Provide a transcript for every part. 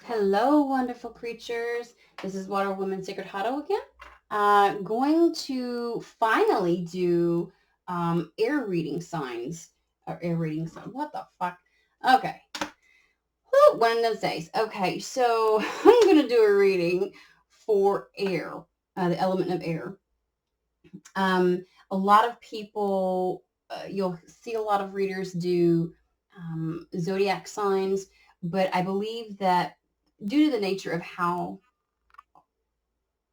Hello, wonderful creatures. This is Water Woman Sacred Hotto again. Going to finally do air reading signs. Or air reading signs. What the fuck? Okay. Whew, one of those days. Okay, so I'm going to do a reading for air, the element of air. A lot of people, you'll see a lot of readers do zodiac signs, but I believe that due to the nature of how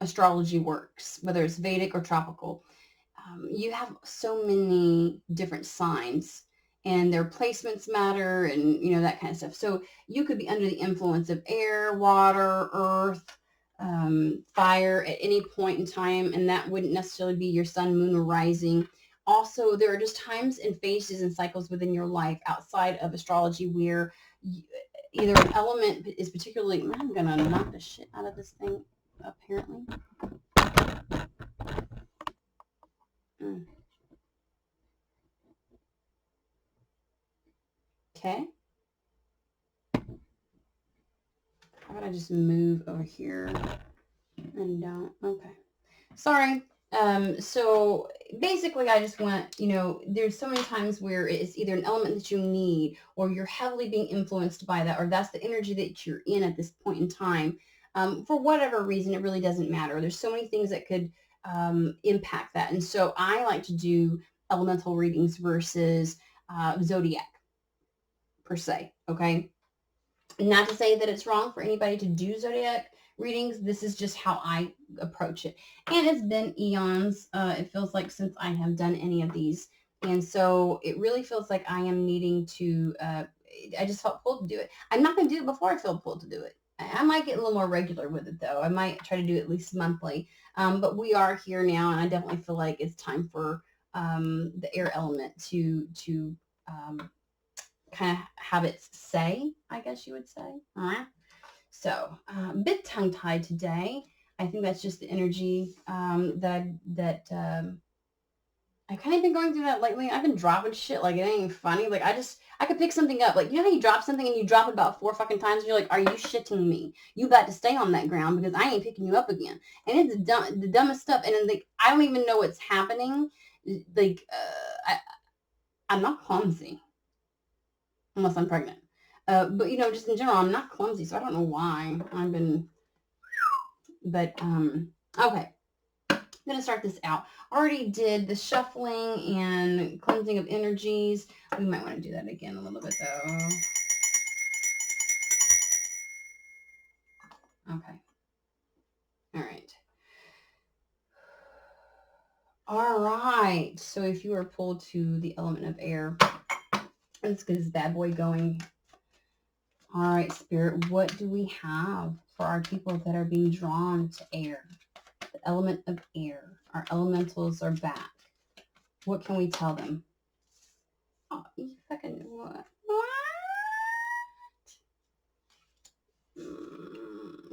astrology works, whether it's Vedic or tropical, you have so many different signs and their placements matter and that kind of stuff. So you could be under the influence of air, water, earth, fire at any point in time, and that wouldn't necessarily be your sun, moon, or rising. Also, there are just times and phases and cycles within your life outside of astrology where either an element is particularly, I'm gonna knock the shit out of this thing apparently. Mm. Okay. How about I just move over here and don't? Okay. Sorry. So basically I just want, there's so many times where it's either an element that you need or you're heavily being influenced by that, or that's the energy that you're in at this point in time. For whatever reason, it really doesn't matter. There's so many things that could impact that. And so I like to do elemental readings versus zodiac per se. Okay. Not to say that it's wrong for anybody to do zodiac readings. This is just how I approach it. And it's been eons, it feels like, since I have done any of these. And so it really feels like I am needing to, I just felt pulled to do it. I'm not going to do it before I feel pulled to do it. I might get a little more regular with it, though. I might try to do it at least monthly. But we are here now, and I definitely feel like it's time for the air element to kind of have its say, I guess you would say. All right. So a bit tongue tied today. I think that's just the energy that I kind of been going through that lately. I've been dropping shit like it ain't funny. Like I could pick something up. Like, how you drop something and you drop it about 4 fucking times and you're like, are you shitting me? You got to stay on that ground because I ain't picking you up again. And it's the dumbest stuff. And then like I don't even know what's happening. Like I'm not clumsy unless I'm pregnant. But just in general, I'm not clumsy, so I don't know why I've been. But okay, I'm gonna start this out. Already did the shuffling and cleansing of energies. We might want to do that again a little bit though. Okay. All right. All right. So if you are pulled to the element of air, let's get this bad boy going. All right, Spirit, what do we have for our people that are being drawn to air? The element of air. Our elementals are back. What can we tell them? Oh, you fucking what?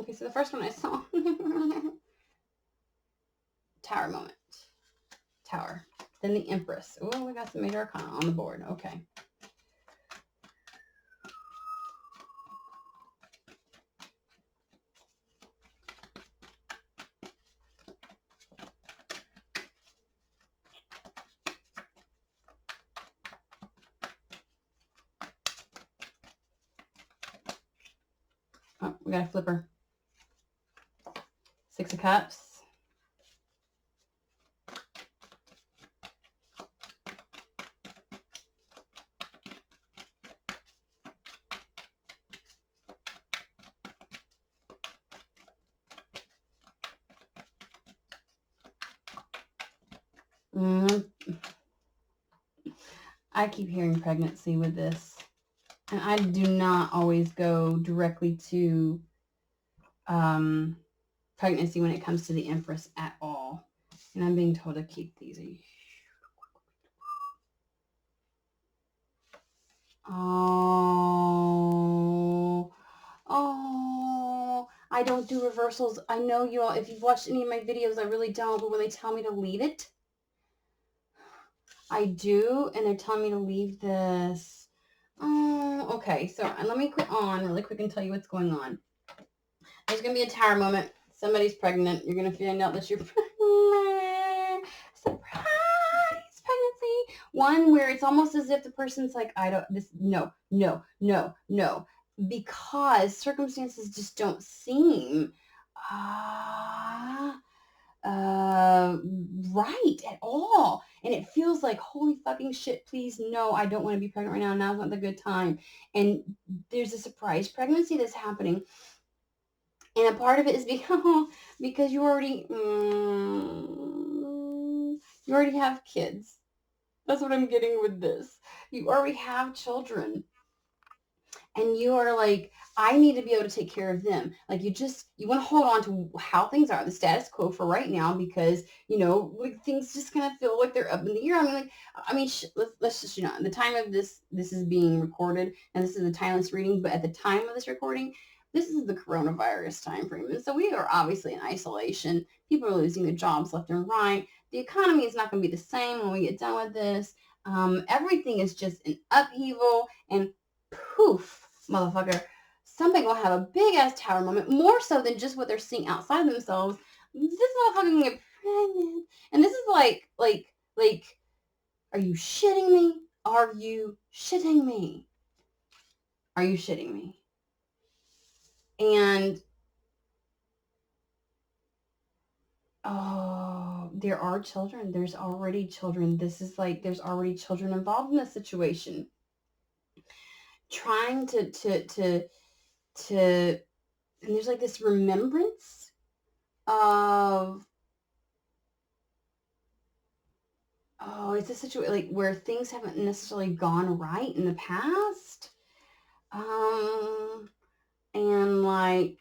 Okay, so the first one I saw. Tower moment. Tower. Then the Empress. Oh, we got some major arcana on the board. Okay. Oh, we got a flipper. Six of Cups. I keep hearing pregnancy with this. And I do not always go directly to pregnancy when it comes to the Empress at all. And I'm being told to keep these. Oh, I don't do reversals. I know you all, if you've watched any of my videos, I really don't, but when they tell me to leave it, I do, and they're telling me to leave this. Oh, okay, so let me click on really quick and tell you what's going on. There's going to be a tower moment. Somebody's pregnant. You're going to find out that you're pregnant. Surprise pregnancy. One where it's almost as if the person's like, no. Because circumstances just don't seem right at all. And it feels like, holy fucking shit, please, no, I don't want to be pregnant right now. Now's not the good time. And there's a surprise pregnancy that's happening. And a part of it is because you already have kids. That's what I'm getting with this. You already have children. And you are like, I need to be able to take care of them. Like you want to hold on to how things are, the status quo for right now, because, like things just kind of feel like they're up in the air. Let's just, at the time of this is being recorded, and this is a timeless reading, but at the time of this recording, this is the coronavirus time frame. And so we are obviously in isolation. People are losing their jobs left and right. The economy is not going to be the same when we get done with this. Everything is just an upheaval, and poof, motherfucker, something will have a big ass tower moment, more so than just what they're seeing outside of themselves. This motherfucker can get pregnant. And this is like, are you shitting me? Are you shitting me? Are you shitting me? And, there are children. There's already children. This is like, there's already children involved in this situation. Trying to and there's like this remembrance of, it's a situation like where things haven't necessarily gone right in the past. And like,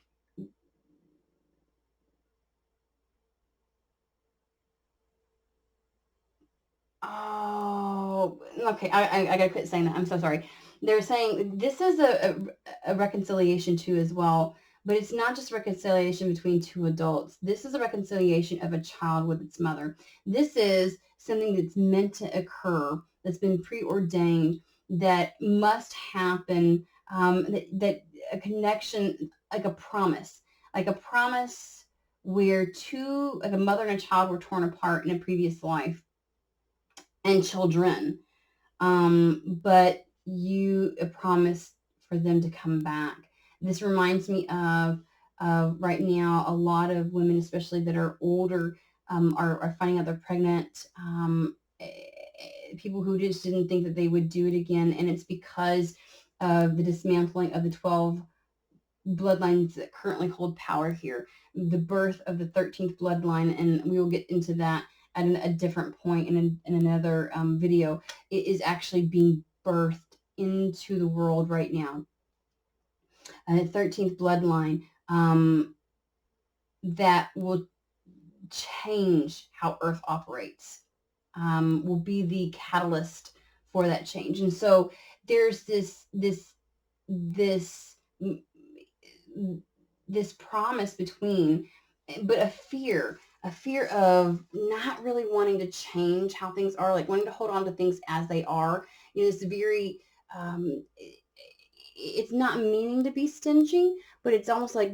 okay, I gotta quit saying that. I'm so sorry. They're saying this is a reconciliation too as well, but it's not just reconciliation between two adults. This is a reconciliation of a child with its mother. This is something that's meant to occur, that's been preordained, that must happen, that a connection, like a promise where like a mother and a child were torn apart in a previous life, and children, but a promise for them to come back. This reminds me of right now, a lot of women, especially that are older, are finding out they're pregnant. People who just didn't think that they would do it again, and it's because of the dismantling of the 12 bloodlines that currently hold power here, the birth of the 13th bloodline, and we will get into that at a different point in another video. It is actually being birthed into the world right now. A 13th bloodline that will change how Earth operates, will be the catalyst for that change. And so there's this promise between, but a fear of not really wanting to change how things are, like wanting to hold on to things as they are. It's very, it's not meaning to be stingy, but it's almost like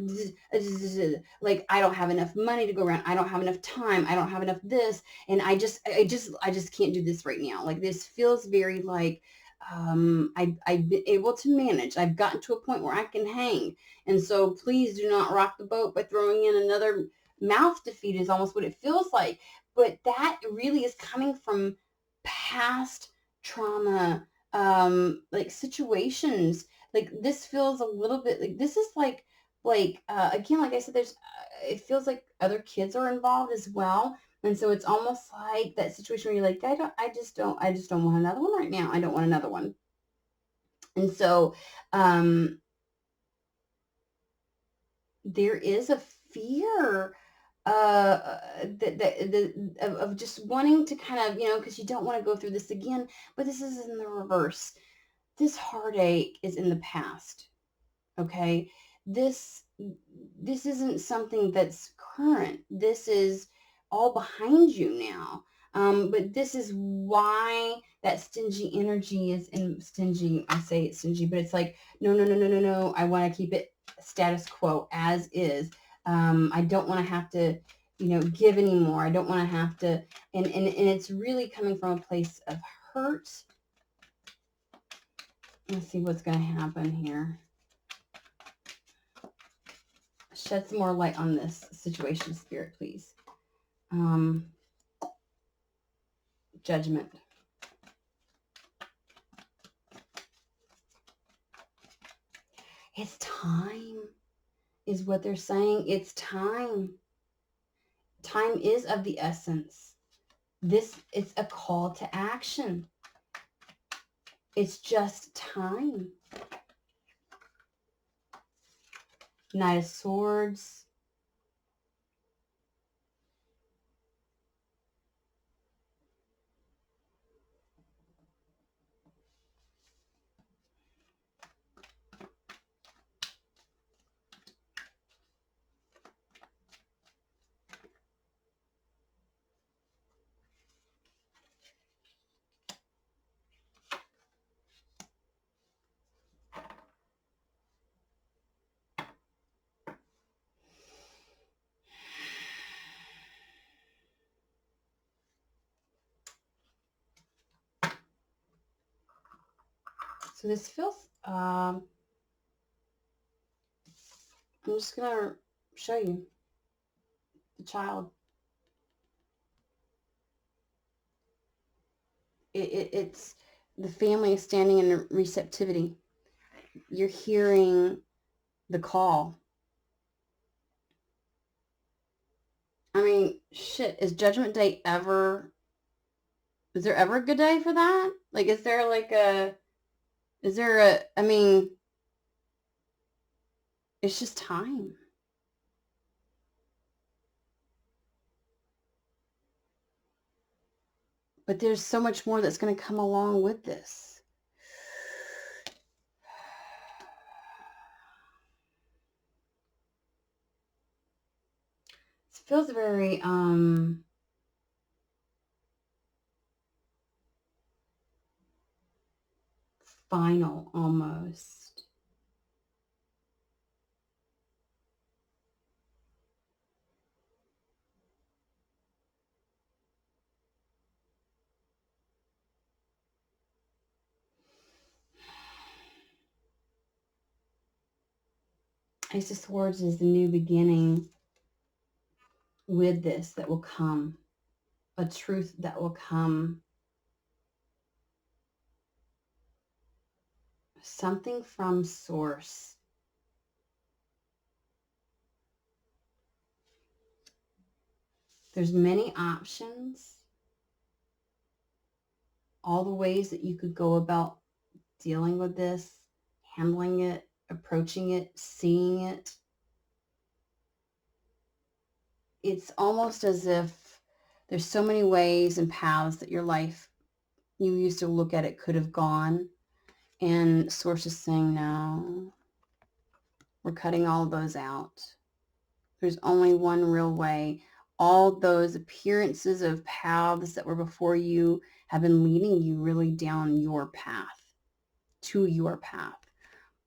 I don't have enough money to go around. I don't have enough time. I don't have enough this. And I just can't do this right now. Like this feels very like, I've been able to manage. I've gotten to a point where I can hang. And so please do not rock the boat by throwing in another mouth to feed, is almost what it feels like. But that really is coming from past trauma, like situations. Like this feels a little bit like, this is like, again, like I said, it feels like other kids are involved as well. And so it's almost like that situation where you're like, I just don't want another one right now. I don't want another one. And so, there is a fear, of just wanting to kind of, because you don't want to go through this again, but this is in the reverse. This heartache is in the past. Okay. This isn't something that's current. This is all behind you now. But this is why that stingy energy is in stingy. I say it's stingy, but it's like, no. I want to keep it status quo as is. I don't want to have to, give anymore. I don't want to have to, and it's really coming from a place of hurt. Let's see what's going to happen here. Shed some more light on this situation, Spirit, please. Judgment. It's time, is what they're saying. It's time. Time is of the essence. It's a call to action. It's just time. Knight of Swords. So this feels, I'm just going to show you the child. It's the family is standing in receptivity. You're hearing the call. I mean, shit, is Judgment Day ever, is there ever a good day for that? Like, is there I mean, it's just time. But there's so much more that's going to come along with this. It feels very, final almost. Ace of Swords is the new beginning with this that will come. A truth that will come. Something from source. There's many options. All the ways that you could go about dealing with this, handling it, approaching it, seeing it. It's almost as if there's so many ways and paths that your life, you used to look at it, could have gone. And Source is saying, no, we're cutting all those out. There's only one real way. All those appearances of paths that were before you have been leading you really down your path, to your path.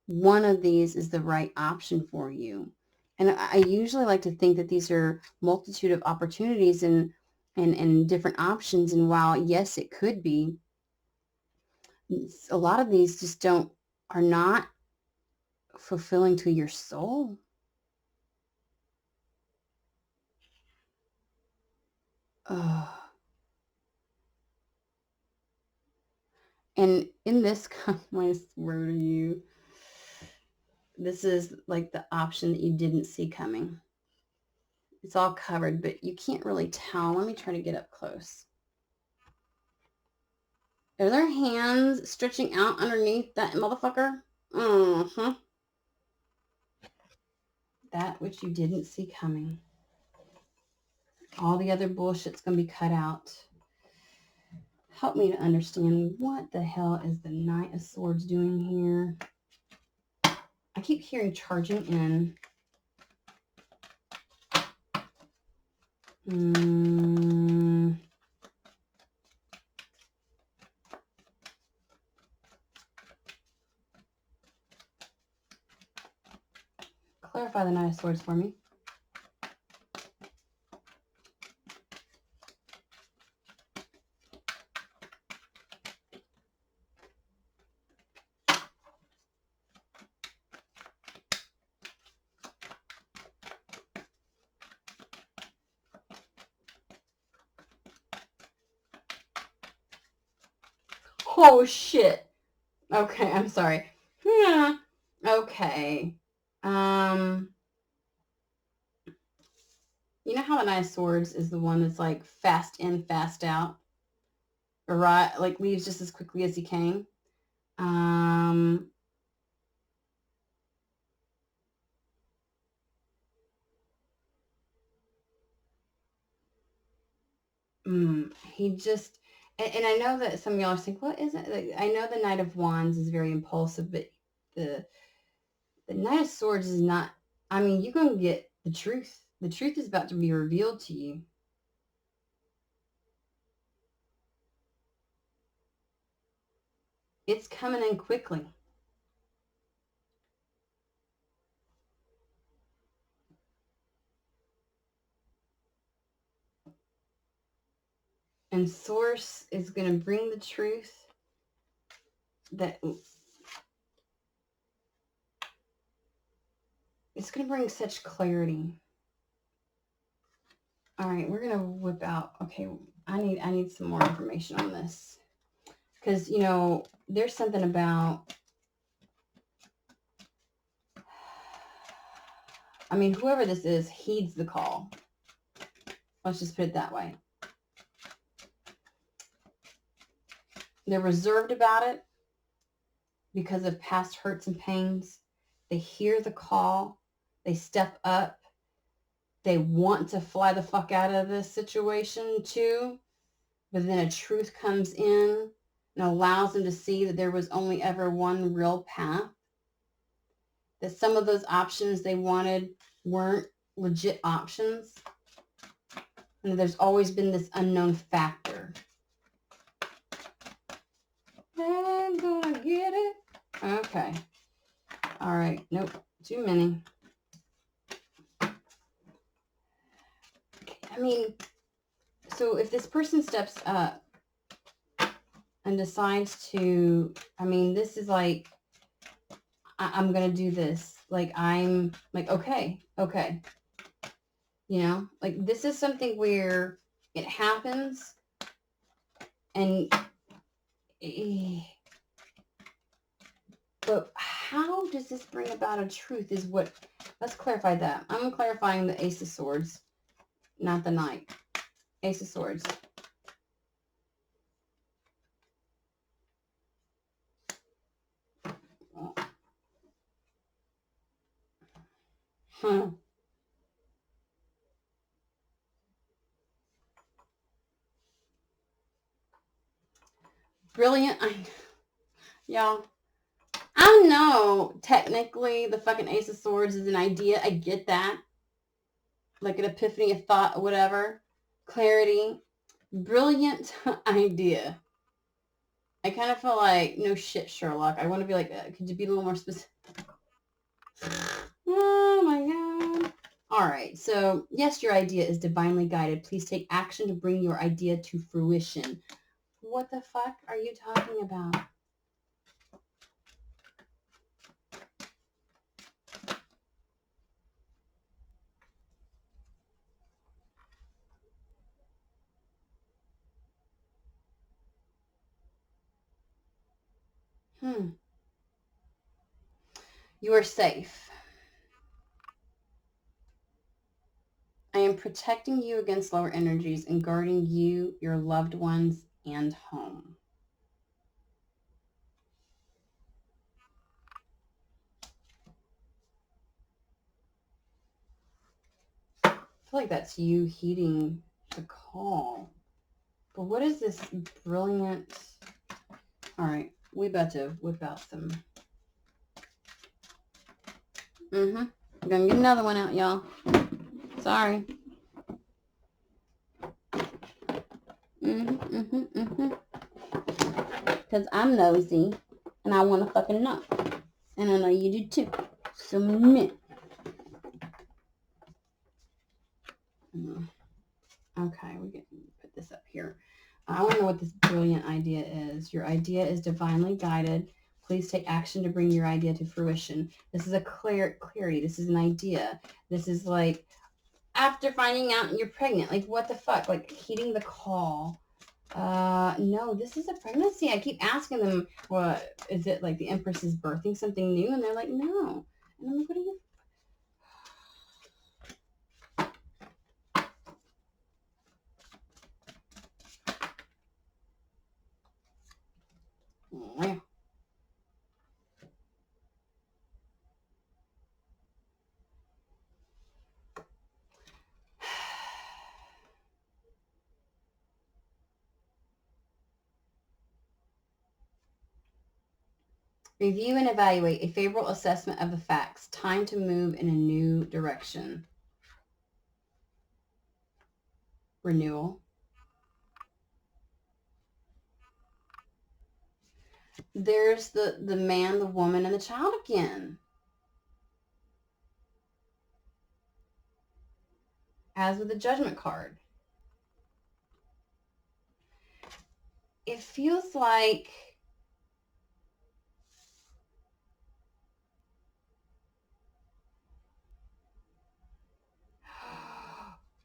One of these is the right option for you. And I usually like to think that these are multitude of opportunities and different options. And while, yes, it could be, a lot of these just are not fulfilling to your soul. And in this, my word to you, this is like the option that you didn't see coming. It's all covered, but you can't really tell. Let me try to get up close. Are there hands stretching out underneath that motherfucker? Mm-hmm. That which you didn't see coming. All the other bullshit's going to be cut out. Help me to understand what the hell is the Knight of Swords doing here. I keep hearing charging in. Clarify the Knight of Swords for me. Oh, shit. Okay, I'm sorry. Yeah. Okay. You know how the Knight of Swords is the one that's like fast in, fast out? Or right, like leaves just as quickly as he came? He just, and I know that some of y'all are saying, what is it? Like, I know the Knight of Wands is very impulsive, but the Knight of Swords is not, I mean, you're going to get the truth. The truth is about to be revealed to you. It's coming in quickly. And Source is going to bring the truth that it's going to bring such clarity. All right, we're going to whip out. Okay, I need some more information on this. Because, you know, there's something about, I mean, whoever this is heeds the call. Let's just put it that way. They're reserved about it because of past hurts and pains. They hear the call. They step up. They want to fly the fuck out of this situation too. But then a truth comes in and allows them to see that there was only ever one real path. That some of those options they wanted weren't legit options. And there's always been this unknown factor. I'm gonna get it. Okay. All right. Nope. Too many. I mean, so if this person steps up and decides to, I mean, this is like, I'm going to do this. Like, I'm like, okay. You know, like this is something where it happens and, but how does this bring about a truth is what, let's clarify that. I'm clarifying the Ace of Swords, not the Knight. Ace of Swords. Huh. Brilliant. Y'all, I know technically the fucking Ace of Swords is an idea. I get that. Like an epiphany, a thought, whatever. Clarity. Brilliant idea. I kind of feel like, no shit, Sherlock. I want to be like, could you be a little more specific? Oh my God. All right. So, yes, your idea is divinely guided. Please take action to bring your idea to fruition. What the fuck are you talking about? You are safe. I am protecting you against lower energies and guarding you, your loved ones, and home. I feel like that's you heeding the call. But what is this brilliant... All right, we about to whip out some... I'm going to get another one out, y'all. Sorry. Because I'm nosy and I want to fucking know. And I know you do too. So, Okay, we can put this up here. I want to know what this brilliant idea is. Your idea is divinely guided. Please take action to bring your idea to fruition. This is a clarity. This is an idea. This is like after finding out you're pregnant. Like, what the fuck? Like, heeding the call. No, this is a pregnancy. I keep asking them, what is it, like the Empress is birthing something new? And they're like, no. And I'm like, what are you? Review and evaluate a favorable assessment of the facts. Time to move in a new direction. Renewal. There's the man, the woman, and the child again. As with the Judgment card. It feels like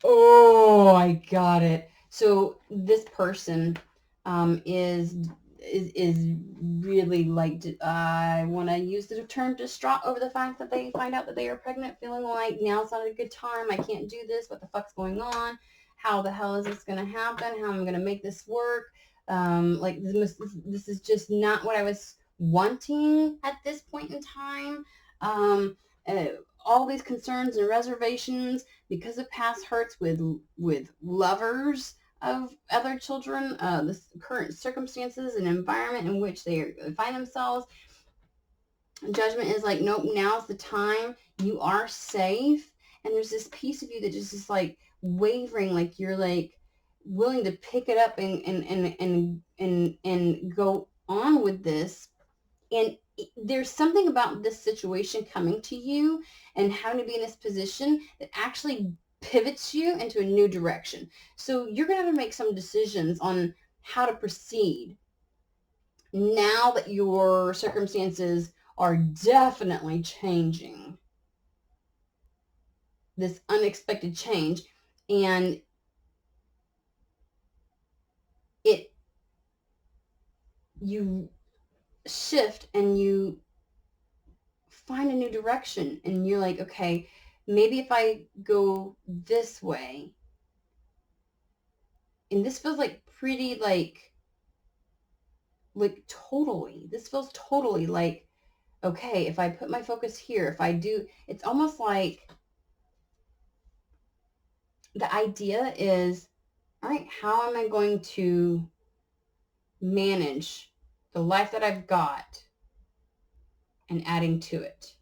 oh, I got it. So this person is really like, I want to use the term distraught over the fact that they find out that they are pregnant, feeling like now's not a good time. I can't do this. What the fuck's going on? How the hell is this going to happen? How am I going to make this work? Like this is just not what I was wanting at this point in time. Uh, all these concerns and reservations because of past hurts with lovers of other children, the current circumstances and environment in which they find themselves. Judgment is like, nope, now's the time. You are safe. And there's this piece of you that just is like wavering, like you're like willing to pick it up and go on with this. And there's something about this situation coming to you and having to be in this position that actually pivots you into a new direction. So you're going to have to make some decisions on how to proceed now that your circumstances are definitely changing. This unexpected change, and you shift and you find a new direction, and you're like, okay, maybe if I go this way, and this feels like pretty like totally, this feels totally like, okay, if I put my focus here, if I do, it's almost like the idea is, all right, how am I going to manage the life that I've got and adding to it?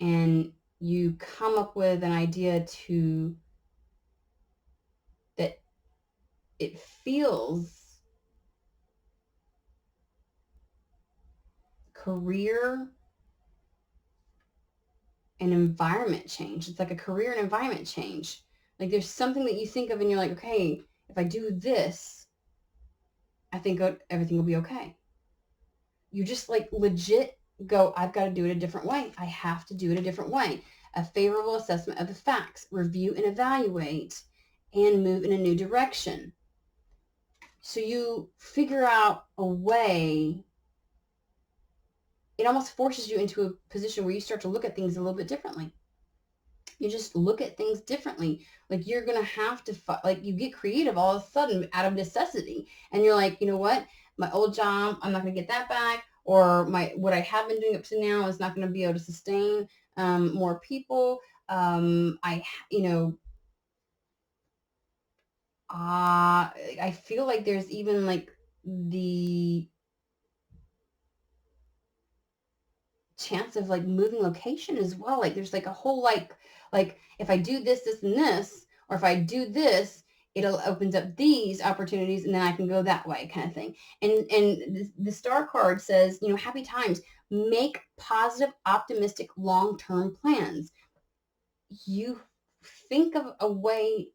And you come up with an idea to that it feels career and environment change. It's like a career and environment change. Like there's something that you think of and you're like, okay, if I do this, I think everything will be okay. You just like legit go, I've got to do it a different way. I have to do it a different way. A favorable assessment of the facts, review and evaluate, and move in a new direction. So you figure out a way. It almost forces you into a position where you start to look at things a little bit differently. You just look at things differently. Like you're going to have to, like you get creative all of a sudden out of necessity. And you're like, you know what? My old job, I'm not going to get that back. Or what I have been doing up to now is not going to be able to sustain more people. I feel like there's even like the chance of like moving location as well. Like there's like a whole like if I do this, this, and this, or if I do this, it'll opens up these opportunities and then I can go that way kind of thing. And the star card says, happy times, make positive, optimistic, long-term plans. You think of a way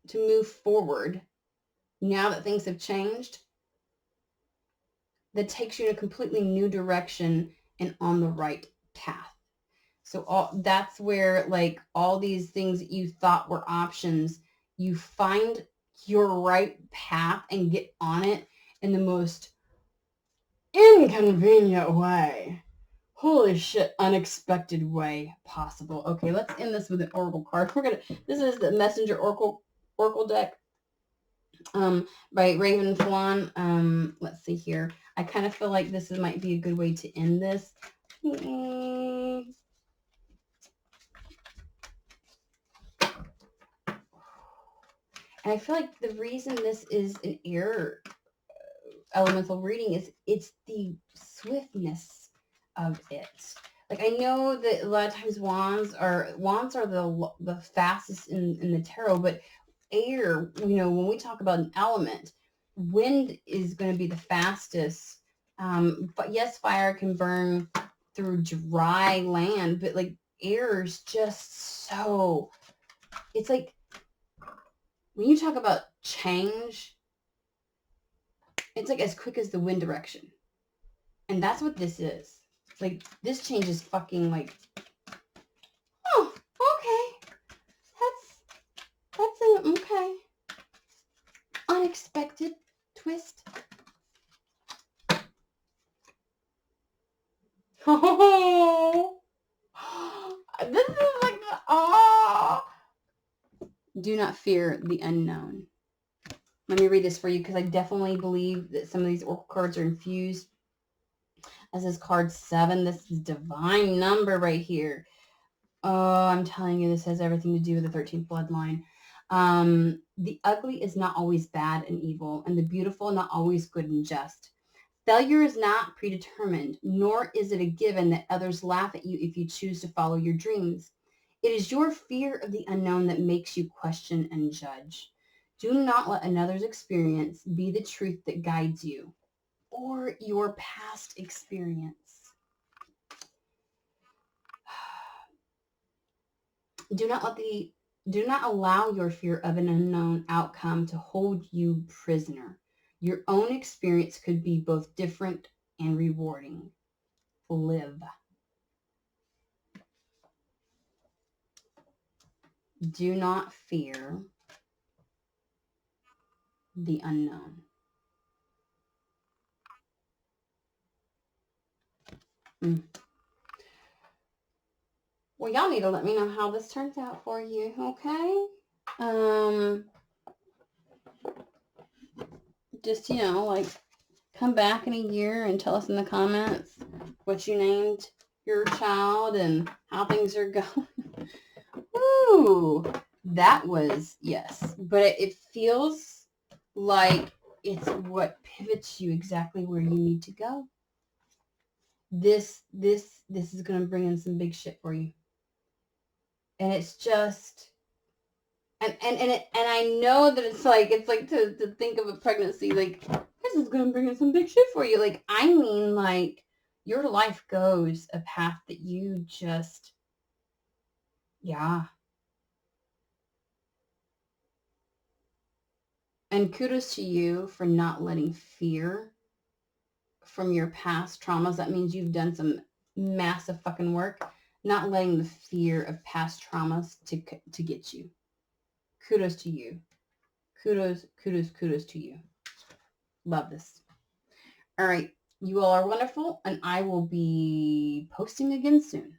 to move forward now that things have changed that takes you in a completely new direction and on the right path. So that's where, like, all these things that you thought were options, you find your right path and get on it in the most inconvenient way. Holy shit, unexpected way possible. Okay, let's end this with an oracle card. This is the Messenger Oracle deck by Raven Flan. Let's see here. I kind of feel like this might be a good way to end this. And I feel like the reason this is an air elemental reading is it's the swiftness of it. Like, I know that a lot of times wands are the fastest in the tarot, but air, when we talk about an element, wind is going to be the fastest. But yes, fire can burn through dry land, but like air is just so, it's like when you talk about change, it's like as quick as the wind direction. And that's what this is. Like, this change is fucking like, oh, okay. That's an okay. Unexpected twist. Oh, this is like, do not fear the unknown. Let me read this for you because I definitely believe that some of these oracle cards are infused. This is card 7. This is divine number right here. Oh, I'm telling you, this has everything to do with the 13th bloodline. The ugly is not always bad and evil, and the beautiful not always good and just. Failure is not predetermined, nor is it a given that others laugh at you if you choose to follow your dreams. It is your fear of the unknown that makes you question and judge. Do not let another's experience be the truth that guides you, or your past experience. Do not allow your fear of an unknown outcome to hold you prisoner. Your own experience could be both different and rewarding. Live. Do not fear the unknown. Well, y'all need to let me know how this turns out for you, okay? Just, like, come back in a year and tell us in the comments what you named your child and how things are going. Ooh, that was, yes. But it feels like it's what pivots you exactly where you need to go. This is going to bring in some big shit for you. And it's just, and I know that it's like to think of a pregnancy, like, this is going to bring in some big shit for you. Like, I mean, like, your life goes a path that you just, yeah. And kudos to you for not letting fear from your past traumas. That means you've done some massive fucking work, not letting the fear of past traumas to get you. Kudos to you. Kudos to you. Love this. All right. You all are wonderful, and I will be posting again soon.